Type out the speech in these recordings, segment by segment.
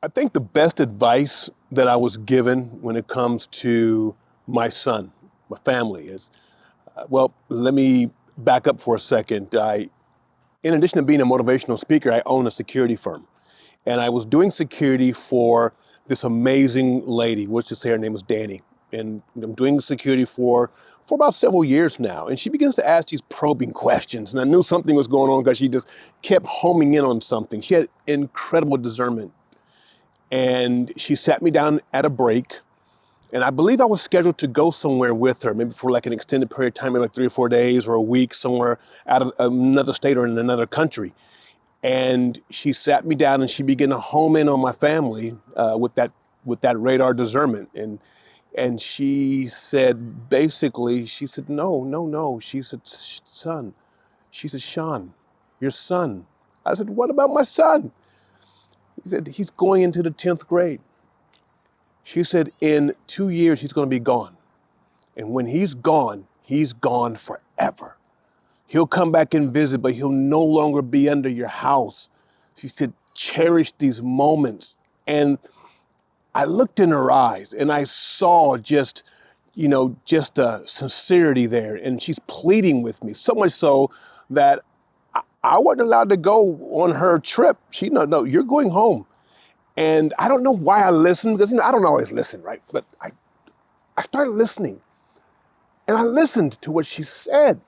I think the best advice that I was given when it comes to my son, my family is, well, let me back up for a second. In addition to being a motivational speaker, I own a security firm. And I was doing security for this amazing lady, let's just say her name was Danny. And I'm doing security for about several years now. And she begins to ask these probing questions. And I knew something was going on because she just kept homing in on something. She had incredible discernment. And she sat me down at a break. And I believe I was scheduled to go somewhere with her, maybe for like an extended period of time, maybe like 3 or 4 days or a week somewhere out of another state or in another country. And she sat me down and she began to home in on my family with that radar discernment. And she said, basically, she said, no, no, no. She said, son. She said, Sean, your son. I said, what about my son? He said, he's going into the 10th grade. She said, in 2 years, he's going to be gone. And when he's gone forever. He'll come back and visit, but he'll no longer be under your house. She said, cherish these moments. And I looked in her eyes and I saw just a sincerity there. And she's pleading with me, so much so that I wasn't allowed to go on her trip. No, you're going home. And I don't know why I listened, because I don't always listen, right? But I started listening. And I listened to what she said.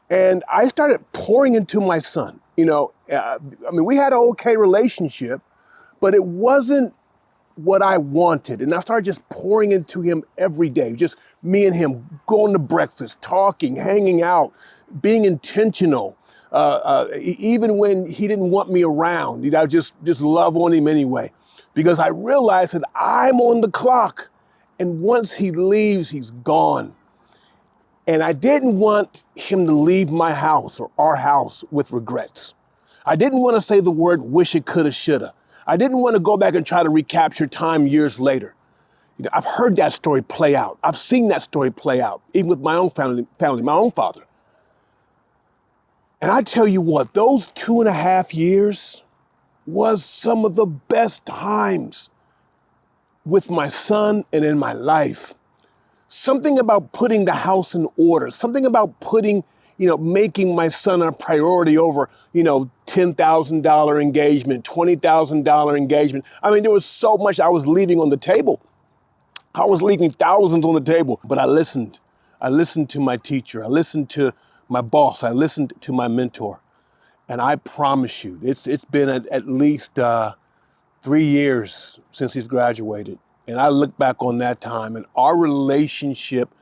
And I started pouring into my son. We had an okay relationship, but it wasn't what I wanted. And I started just pouring into him every day, just me and him going to breakfast, talking, hanging out, being intentional. Even when he didn't want me around, I just love on him anyway, because I realized that I'm on the clock. And once he leaves, he's gone. And I didn't want him to leave my house or our house with regrets. I didn't want to say the word wish it coulda, shoulda. I didn't want to go back and try to recapture time years later. I've heard that story play out. I've seen that story play out, even with my own family, my own father. And I tell you what, those 2.5 years was some of the best times with my son and in my life. Something about putting the house in order, something about making my son a priority over, $10,000 engagement, $20,000 engagement. There was so much I was leaving on the table. I was leaving thousands on the table, but I listened. I listened to my teacher. I listened to my boss. I listened to my mentor. And I promise you, it's been at least 3 years since he's graduated. And I look back on that time and our relationship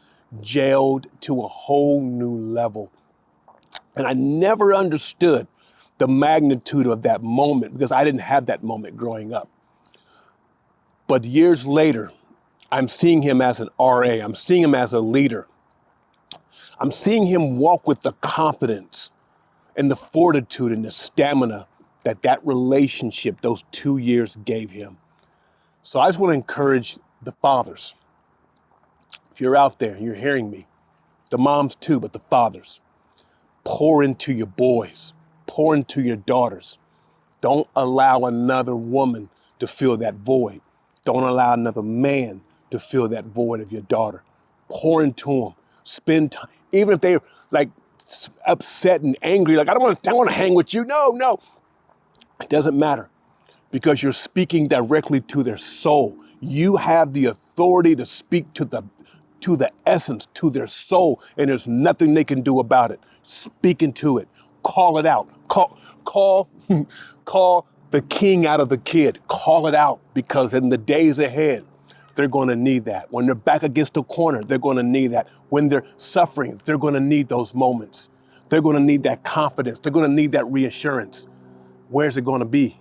gelled to a whole new level. And I never understood the magnitude of that moment because I didn't have that moment growing up. But years later, I'm seeing him as an RA. I'm seeing him as a leader. I'm seeing him walk with the confidence and the fortitude and the stamina that relationship, those 2 years gave him. So I just want to encourage the fathers. If you're out there and you're hearing me, the moms too, but the fathers, pour into your boys, pour into your daughters. Don't allow another woman to fill that void. Don't allow another man to fill that void of your daughter. Pour into them. Spend time, even if they're like upset and angry, like I want to hang with you. No, it doesn't matter. Because you're speaking directly to their soul. You have the authority to speak to the essence, to their soul, and there's nothing they can do about it. Speak into it. Call it out. Call the king out of the kid. Call it out, because in the days ahead, they're going to need that. When they're back against the corner, they're going to need that. When they're suffering, they're going to need those moments. They're going to need that confidence. They're going to need that reassurance. Where's it going to be?